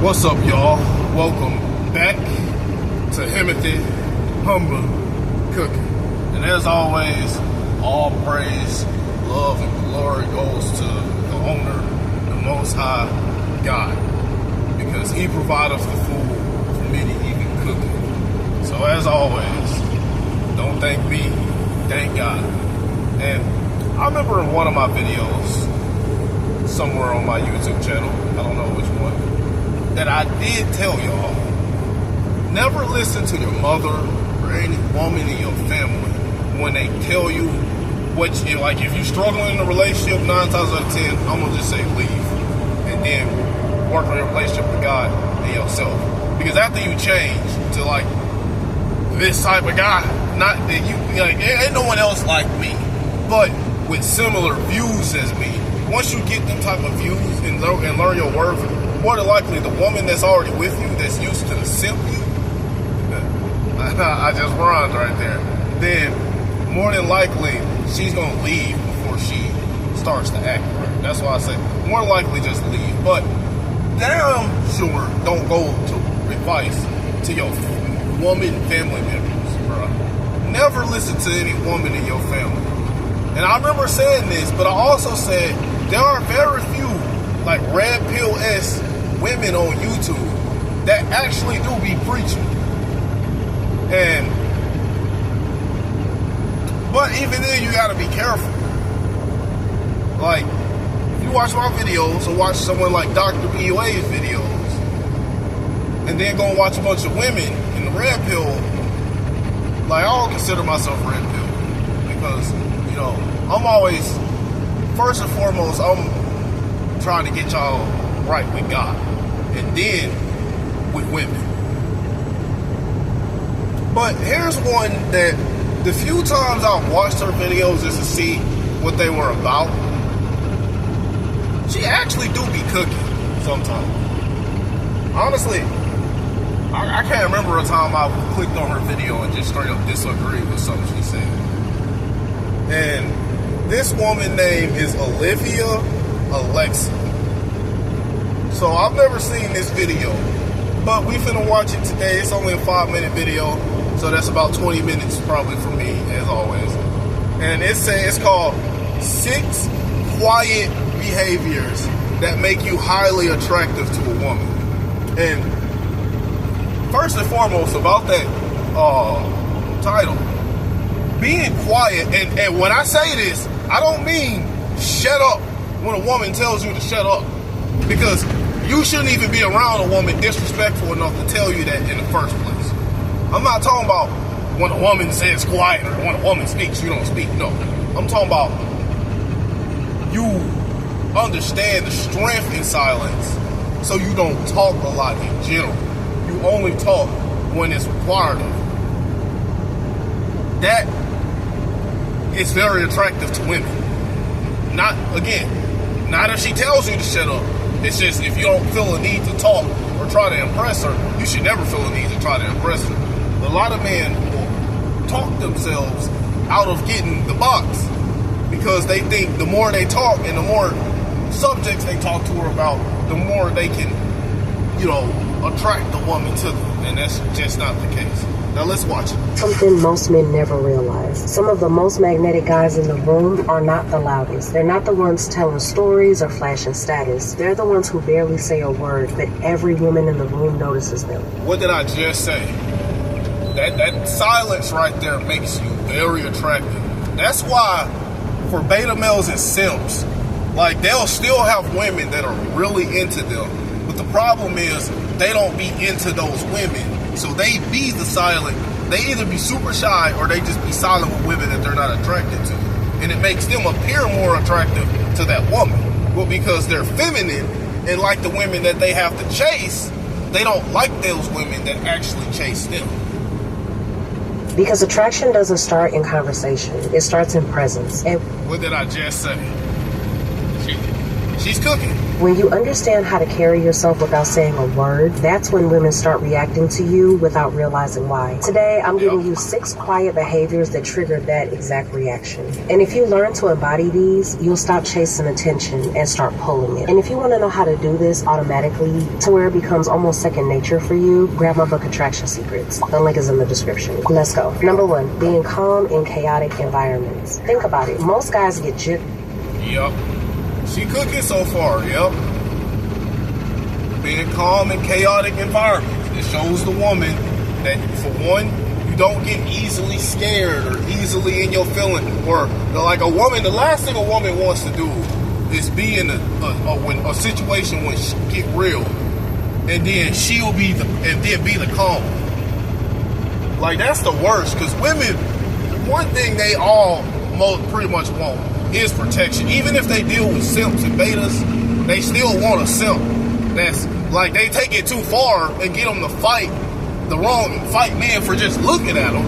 What's up, y'all? Welcome back to Timothy Humble Cooking. And as always, all praise, love, and glory goes to the owner, the Most High God, because He provided us the food for me to even cook it. So as always, don't thank me, thank God. And I remember in one of my videos, somewhere on my YouTube channel, I don't know which one, that I did tell y'all, never listen to your mother or any woman in your family when they tell you what you like. If you're struggling in a relationship, 9 times out of 10, I'm gonna just say leave, and then work on your relationship with God and yourself. Because after you change to like this type of guy, not that you like, ain't no one else like me, but with similar views as me. Once you get them type of views and learn your worth, more than likely the woman that's already with you, that's used to the simp you, I just rhymed right there, then more than likely she's gonna leave before she starts to act right. That's why I say more than likely just leave. But damn sure don't go to advice to your woman family members, bro. Never listen to any woman in your family. And I remember saying this, but I also said there are very few like red pill-esque women on YouTube that actually do be preaching. But even then you gotta be careful. Like, if you watch my videos or watch someone like Dr. BUA's videos, and then go and watch a bunch of women in the red pill, like, I don't consider myself red pill, because, you know, I'm always, first and foremost, I'm trying to get y'all right with God, and then with women. But here's one that the few times I've watched her videos just to see what they were about, she actually do be cooking sometimes. Honestly, I can't remember a time I clicked on her video and just straight up disagreed with something she said. And this woman name is Olivia Alexa. So I've never seen this video, but we finna watch it today. It's only a 5-minute video, so that's about 20 minutes probably for me, as always. And it's called 6 Quiet Behaviors That Make You Highly Attractive to a Woman. And first and foremost about that title, being quiet, and when I say this, I don't mean shut up when a woman tells you to shut up, because you shouldn't even be around a woman disrespectful enough to tell you that in the first place. I'm not talking about when a woman says quiet or when a woman speaks, you don't speak. No, I'm talking about you understand the strength in silence, so you don't talk a lot in general. You only talk when it's required of you. That is very attractive to women. Not if she tells you to shut up. It's just if you don't feel a need to talk or try to impress her, you should never feel a need to try to impress her. A lot of men will talk themselves out of getting the box because they think the more they talk and the more subjects they talk to her about, the more they can, you know, attract the woman to them. And that's just not the case. Now let's watch it. Something most men never realize. Some of the most magnetic guys in the room are not the loudest. They're not the ones telling stories or flashing status. They're the ones who barely say a word, but every woman in the room notices them. What did I just say? That silence right there makes you very attractive. That's why for beta males and simps, like, they'll still have women that are really into them, but the problem is they don't be into those women. So they be the silent. They either be super shy or they just be silent with women that they're not attracted to. And it makes them appear more attractive to that woman. Well, because they're feminine and like the women that they have to chase, they don't like those women that actually chase them. Because attraction doesn't start in conversation. It starts in presence. And what did I just say? She's cooking. When you understand how to carry yourself without saying a word, that's when women start reacting to you without realizing why. Today, I'm giving you 6 quiet behaviors that trigger that exact reaction. And if you learn to embody these, you'll stop chasing attention and start pulling it. And if you want to know how to do this automatically to where it becomes almost second nature for you, grab my book, Attraction Secrets. The link is in the description. Let's go. Number 1, being calm in chaotic environments. Think about it. Most guys get jittery. Yep. She cooking so far, yep. Being calm in chaotic environments. It shows the woman that, for one, you don't get easily scared or easily in your feelings. Or, like a woman, the last thing a woman wants to do is be in a situation when she get real. And then she'll be the calm. Like, that's the worst. Because women, one thing they all pretty much want is protection. Even if they deal with simps and betas, they still want a simp that's like, they take it too far and get them to fight men for just looking at them.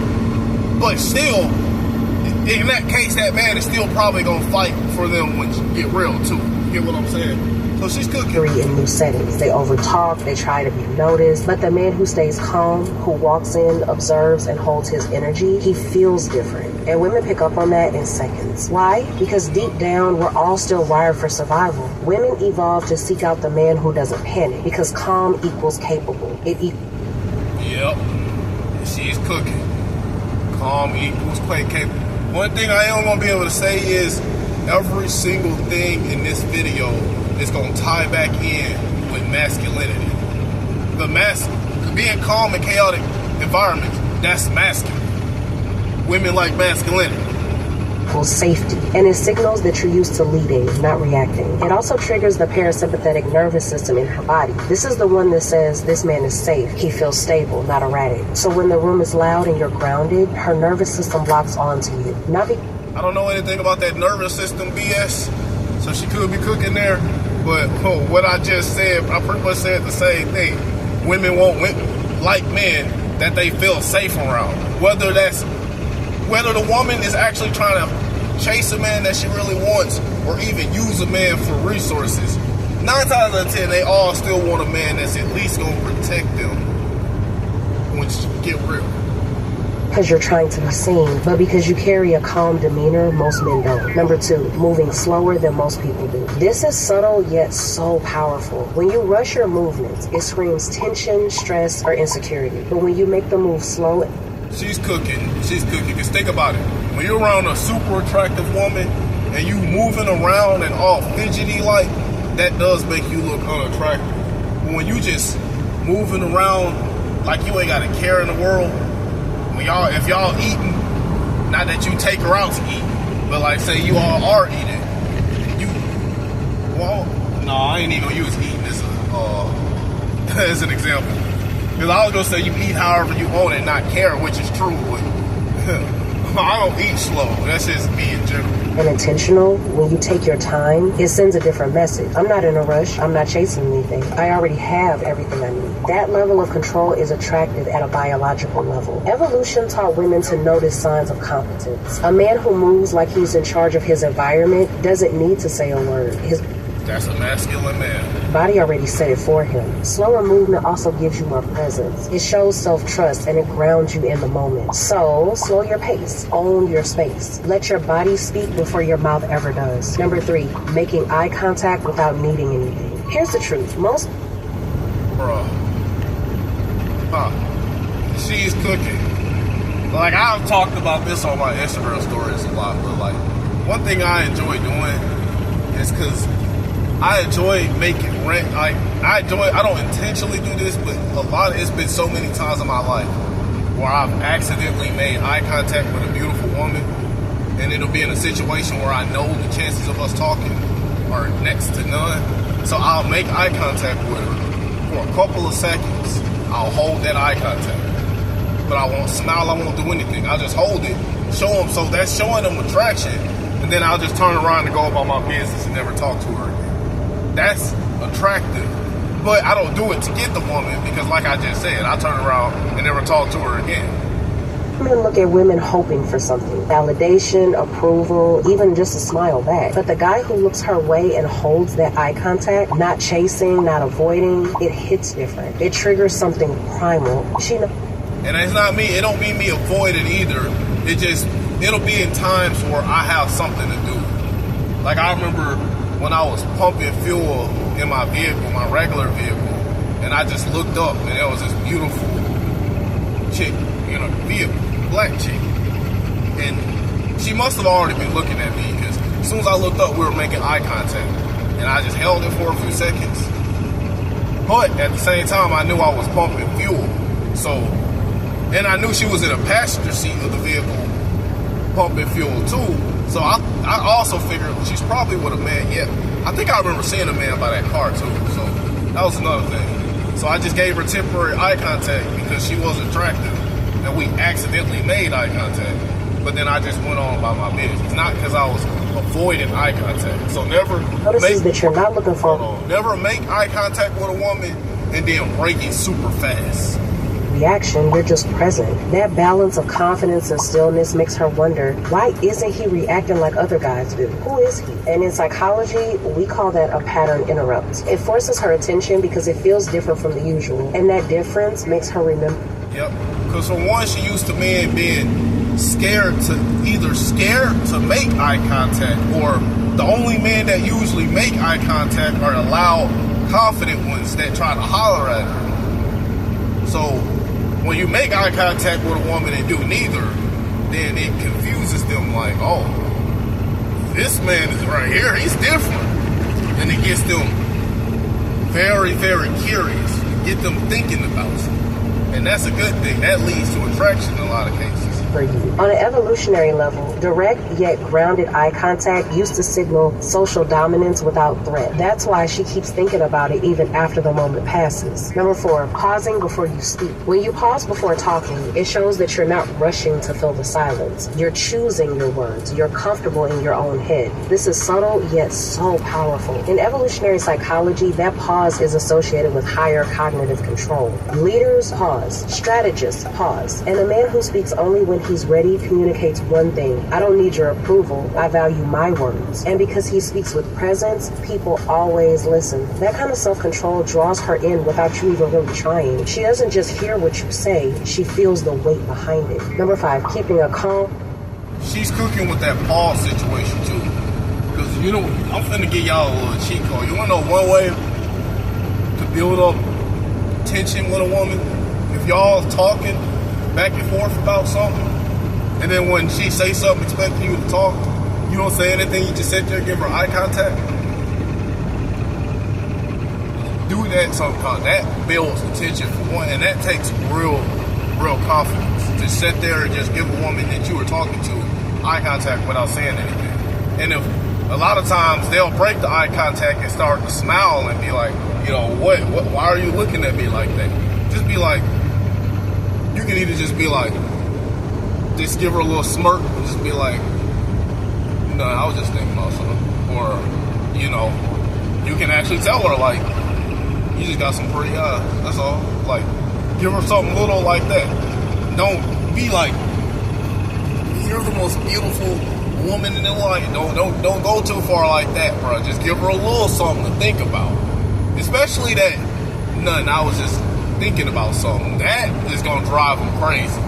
But still, in that case, that man is still probably gonna fight for them when you get real too. You get what I'm saying? So she's cooking. In new settings. They overtalk, they try to be noticed, but the man who stays calm, who walks in, observes, and holds his energy, he feels different. And women pick up on that in seconds. Why? Because deep down, we're all still wired for survival. Women evolve to seek out the man who doesn't panic, because calm equals capable. Yep. She's cooking. Calm equals capable. One thing I am going to be able to say is every single thing in this video is going to tie back in with masculinity. Being calm in chaotic environments, that's masculine. Women like masculinity. Safety, and it signals that you're used to leading, not reacting. It also triggers the parasympathetic nervous system in her body. This is the one that says this man is safe. He feels stable, not erratic. So when the room is loud and you're grounded, her nervous system locks onto you. I don't know anything about that nervous system BS, so she could be cooking there. But what I just said, I pretty much said the same thing. Women want like men that they feel safe around. Whether the woman is actually trying to chase a man that she really wants or even use a man for resources, 9 times out of 10, they all still want a man that's at least going to protect them when she get real. Because you're trying to be seen, but because you carry a calm demeanor, most men don't. Number 2, moving slower than most people do. This is subtle yet so powerful. When you rush your movements, it screams tension, stress, or insecurity. But when you make the move slow, she's cooking. Because think about it. When you're around a super attractive woman and you moving around and all fidgety like, that does make you look unattractive. But when you just moving around like you ain't got a care in the world, if y'all eating, not that you take her out to eat, but like say you all are eating, I ain't even gonna use eating as an example. Because I was going to say you eat however you want and not care, which is true, but I don't eat slow. That's just me in general. And intentional, when you take your time, it sends a different message. I'm not in a rush. I'm not chasing anything. I already have everything I need. That level of control is attractive at a biological level. Evolution taught women to notice signs of competence. A man who moves like he's in charge of his environment doesn't need to say a word. That's a masculine man. Body already said it for him. Slower movement also gives you more presence. It shows self-trust and it grounds you in the moment. So, slow your pace. Own your space. Let your body speak before your mouth ever does. Number 3, making eye contact without needing anything. Here's the truth. She's cooking. Like, I've talked about this on my Instagram stories a lot, but like, one thing I enjoy doing is because I enjoy making rent. I don't intentionally do this, but it's been so many times in my life where I've accidentally made eye contact with a beautiful woman, and it'll be in a situation where I know the chances of us talking are next to none. So I'll make eye contact with her for a couple of seconds. I'll hold that eye contact, but I won't smile, I won't do anything. I'll just hold it, show them, so that's showing them attraction, and then I'll just turn around and go about my business and never talk to her again. That's attractive, but I don't do it to get the woman because, like I just said, I turn around and never talk to her again. Men look at women hoping for something. Validation, approval, even just a smile back. But the guy who looks her way and holds that eye contact, not chasing, not avoiding, it hits different. It triggers something primal. And it's not me, it don't mean me avoid it either. It'll be in times where I have something to do. Like I remember when I was pumping fuel in my vehicle, my regular vehicle, and I just looked up and there was this beautiful chick in a vehicle, black chick. And she must have already been looking at me because as soon as I looked up, we were making eye contact. And I just held it for a few seconds. But at the same time, I knew I was pumping fuel. So, and I knew she was in a passenger seat of the vehicle pumping fuel too. So I also figured she's probably with a man. Yeah, I think I remember seeing a man by that car too. So that was another thing. So I just gave her temporary eye contact because she was attractive. And we accidentally made eye contact. But then I just went on by my business. It's not because I was avoiding eye contact. So never notices that you're not looking for. Never make eye contact with a woman and then break it super fast. Reaction, you're just present. That balance of confidence and stillness makes her wonder, why isn't he reacting like other guys do? Who is he? And in psychology, we call that a pattern interrupt. It forces her attention because it feels different from the usual. And that difference makes her remember. Yep. Because for one, she used to men being scared to make eye contact, or the only men that usually make eye contact are the loud, confident ones that try to holler at her. So when you make eye contact with a woman and do neither, then it confuses them like, oh, this man is right here, he's different. And it gets them very, very curious, get them thinking about it. And that's a good thing. That leads to attraction in a lot of cases. For you. On an evolutionary level, direct yet grounded eye contact used to signal social dominance without threat. That's why she keeps thinking about it even after the moment passes. Number 4, pausing before you speak. When you pause before talking, it shows that you're not rushing to fill the silence. You're choosing your words. You're comfortable in your own head. This is subtle yet so powerful. In evolutionary psychology, that pause is associated with higher cognitive control. Leaders pause. Strategists pause. And a man who speaks only when he's ready communicates one thing: I don't need your approval, I value my words. And because he speaks with presence, people always listen. That kind of self-control draws her in without you even really trying. She doesn't just hear what you say, she feels the weight behind it. Number 5, keeping a calm. She's cooking with that pause situation too. Because, you know, I'm finna give y'all a little cheat code. You wanna know one way to build up tension with a woman? If y'all talking back and forth about something, and then when she say something expecting you to talk, you don't say anything, you just sit there and give her eye contact. Do that sometimes. That builds the tension for one, and that takes real confidence. To sit there and just give a woman that you were talking to eye contact without saying anything. And if a lot of times they'll break the eye contact and start to smile and be like, you know, what why are you looking at me like that? Just be like, you can either just be like, just give her a little smirk and just be like, no, I was just thinking about something. Or, you know, you can actually tell her, like, you just got some pretty eyes, that's all. Like, give her something little like that. Don't be like, you're the most beautiful woman in the life. Don't go too far like that, bro. Just give her a little something to think about. Especially that, I was just thinking about something. That is going to drive them crazy.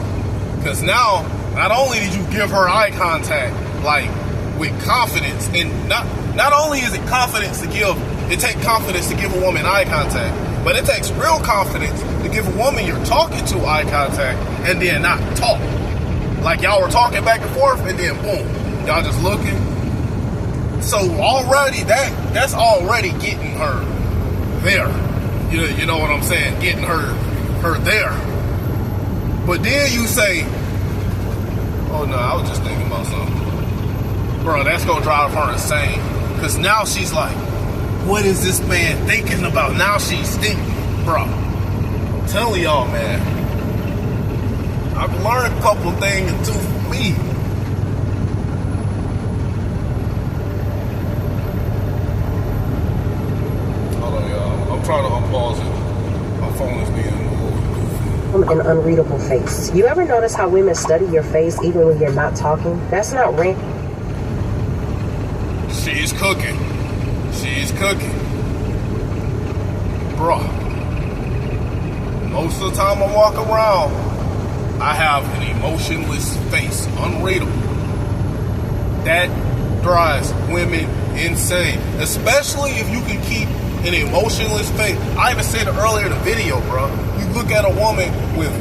Because now, not only did you give her eye contact, like, with confidence, and not only is it confidence to give, it takes confidence to give a woman eye contact, but it takes real confidence to give a woman you're talking to eye contact and then not talk. Like y'all were talking back and forth and then boom, y'all just looking. So already that's already getting her there. You know what I'm saying? Getting her there. But then you say, oh no, I was just thinking about something. Bro, that's gonna drive her insane. Cause now she's like, what is this man thinking about? Now she's thinking, bro. I'm telling y'all, man. I've learned a couple things too for me. Hold on, y'all. I'm trying to unpause it. My phone is being a little goofy. An unreadable face. You ever notice how women study your face even when you're not talking? That's not random. She's cooking. She's cooking. Bruh. Most of the time I walk around, I have an emotionless face. Unreadable. That drives women insane. Especially if you can keep an emotionless face. I even said it earlier in the video, bro. You look at a woman with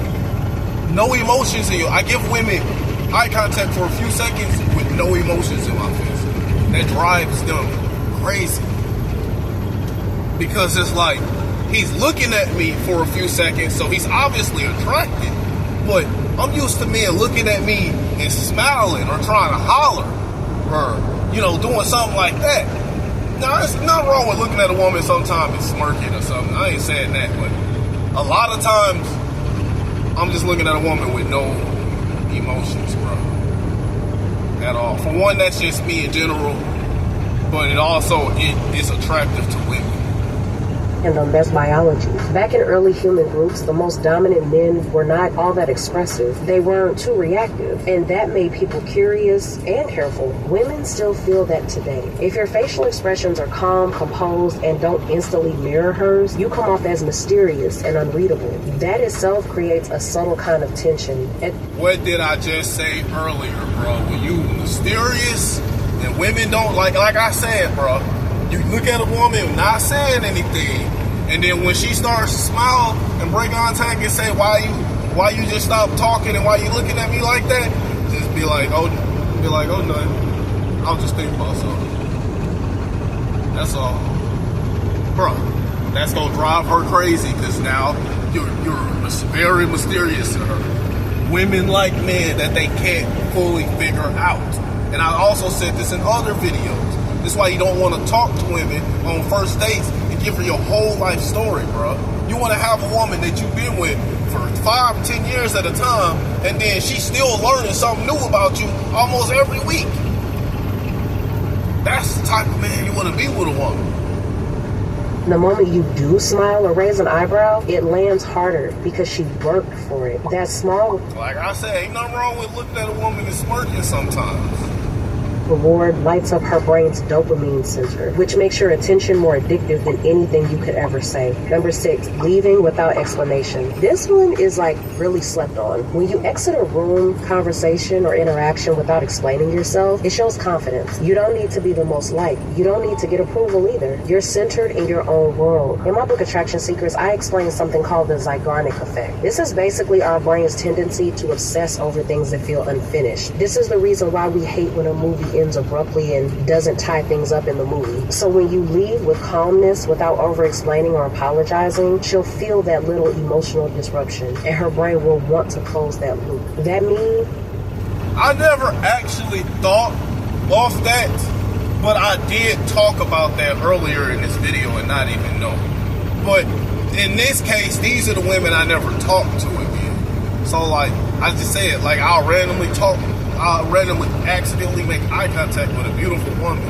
no emotions in you. I give women eye contact for a few seconds with no emotions in my face. That drives them crazy. Because it's like, he's looking at me for a few seconds, so he's obviously attracted. But I'm used to men looking at me and smiling or trying to holler or, you know, doing something like that. Now, there's nothing wrong with looking at a woman sometimes and smirking or something. I ain't saying that, but a lot of times, I'm just looking at a woman with no emotions, bro. At all. For one, that's just me in general, but it is attractive to women. And that's biology. Back in early human groups, the most dominant men were not all that expressive. They weren't too reactive, and that made people curious and careful. Women still feel that today. If your facial expressions are calm, composed, and don't instantly mirror hers, you come off as mysterious and unreadable. That itself creates a subtle kind of tension. What did I just say earlier, bro? When you mysterious and women don't, like I said, bro, you look at a woman not saying anything, and then when she starts to smile and break contact and say, why you just stop talking and why you looking at me like that? Just be like, oh nothing. I'll just think about something. That's all. Bro, that's gonna drive her crazy because now you're very mysterious to her. Women like men that they can't fully figure out. And I also said this in other videos. That's why you don't want to talk to women on first dates and give her your whole life story, bro. You want to have a woman that you've been with for 5, 10 years at a time, and then she's still learning something new about you almost every week. That's the type of man you want to be with a woman. The moment you do smile or raise an eyebrow, it lands harder because she worked for it. That small... Like I said, ain't nothing wrong with looking at a woman and smirking sometimes. Reward lights up her brain's dopamine center, which makes your attention more addictive than anything you could ever say. Number 6, leaving without explanation. This one is like really slept on. When you exit a room, conversation, or interaction without explaining yourself, it shows confidence. You don't need to be the most liked. You don't need to get approval either. You're centered in your own world. In my book, Attraction Secrets, I explain something called the Zeigarnik effect. This is basically our brain's tendency to obsess over things that feel unfinished. This is the reason why we hate when a movie ends abruptly and doesn't tie things up in the movie. So when you leave with calmness without over-explaining or apologizing, she'll feel that little emotional disruption, and her brain will want to close that loop. That means... I never actually thought of that, but I did talk about that earlier in this video and not even know. But in this case, these are the women I never talked to again. So like, I just said, like I'll randomly accidentally make eye contact with a beautiful woman,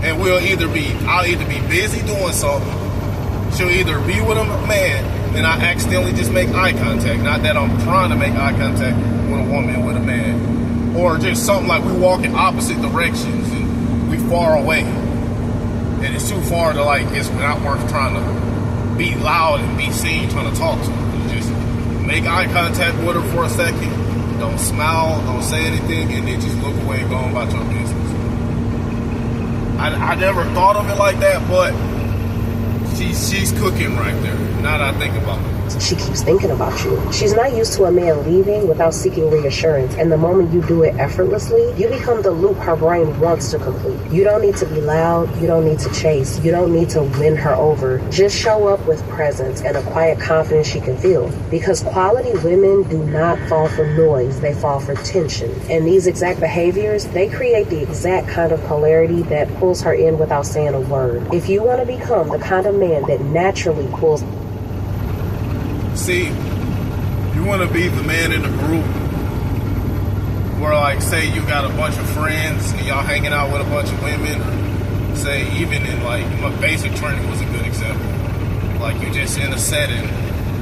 and I'll either be busy doing something, she'll either be with a man, and I accidentally just make eye contact, not that I'm trying to make eye contact with a woman, with a man, or just something like we walk in opposite directions and we far away, and it's too far to like, it's not worth trying to be loud and be seen trying to talk to her. You just make eye contact with her for a second, don't smile, don't say anything, and then just look away and go on about your business. I never thought of it like that, but she's cooking right there. Now that I think about it. She keeps thinking about you. She's not used to a man leaving without seeking reassurance, and the moment you do it effortlessly, you become the loop her brain wants to complete. You don't need to be loud, you don't need to chase, you don't need to win her over. Just show up with presence and a quiet confidence she can feel. Because quality women do not fall for noise, they fall for tension. And these exact behaviors, they create the exact kind of polarity that pulls her in without saying a word. If you want to become the kind of man that naturally pulls... See, you want to be the man in the group where, like, say you got a bunch of friends and y'all hanging out with a bunch of women, or say even in, like, my basic training was a good example. Like, you just in a setting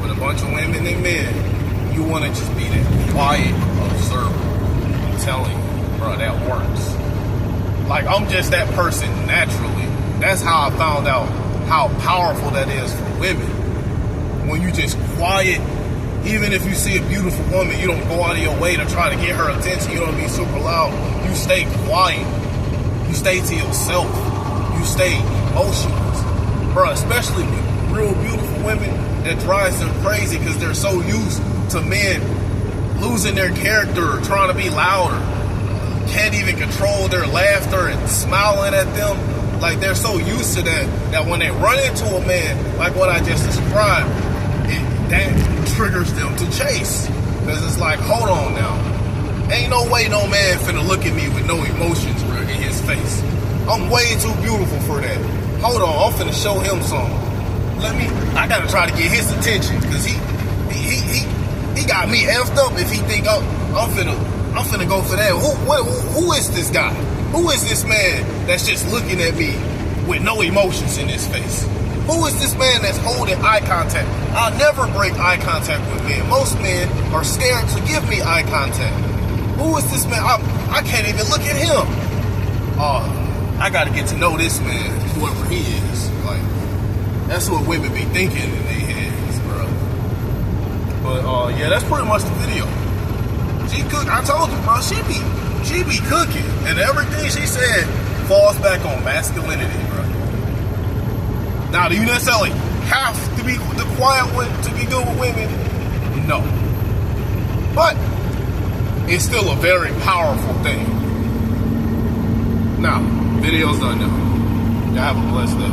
with a bunch of women and men, You want to just be that quiet observer. I'm telling you, bro, that works. Like, I'm just that person naturally. That's how I found out how powerful that is for women. When you just quiet, even if you see a beautiful woman, you don't go out of your way to try to get her attention. You don't be super loud. You stay quiet. You stay to yourself. You stay emotionless. Bro, especially with real beautiful women, that drives them crazy because they're so used to men losing their character or trying to be louder. Can't even control their laughter and smiling at them. Like, they're so used to that when they run into a man, like what I just described, that triggers them to chase. Because it's like, hold on now. Ain't no way no man finna look at me with no emotions in his face. I'm way too beautiful for that. Hold on, I'm finna show him something. I gotta try to get his attention, because he got me effed up if he think I'm finna go for that. Who is this guy? Who is this man that's just looking at me with no emotions in his face? Who is this man that's holding eye contact? I'll never break eye contact with men. Most men are scared to give me eye contact. Who is this man? I can't even look at him. I gotta get to know this man, whoever he is. Like, that's what women be thinking in their heads, bro. But yeah, that's pretty much the video. She cook. I told you, bro. She be cooking, and everything she said falls back on masculinity, bro. Now, do you necessarily have to be the quiet one to be good with women? No. But it's still a very powerful thing. Now, video's done now. Y'all have a blessed day.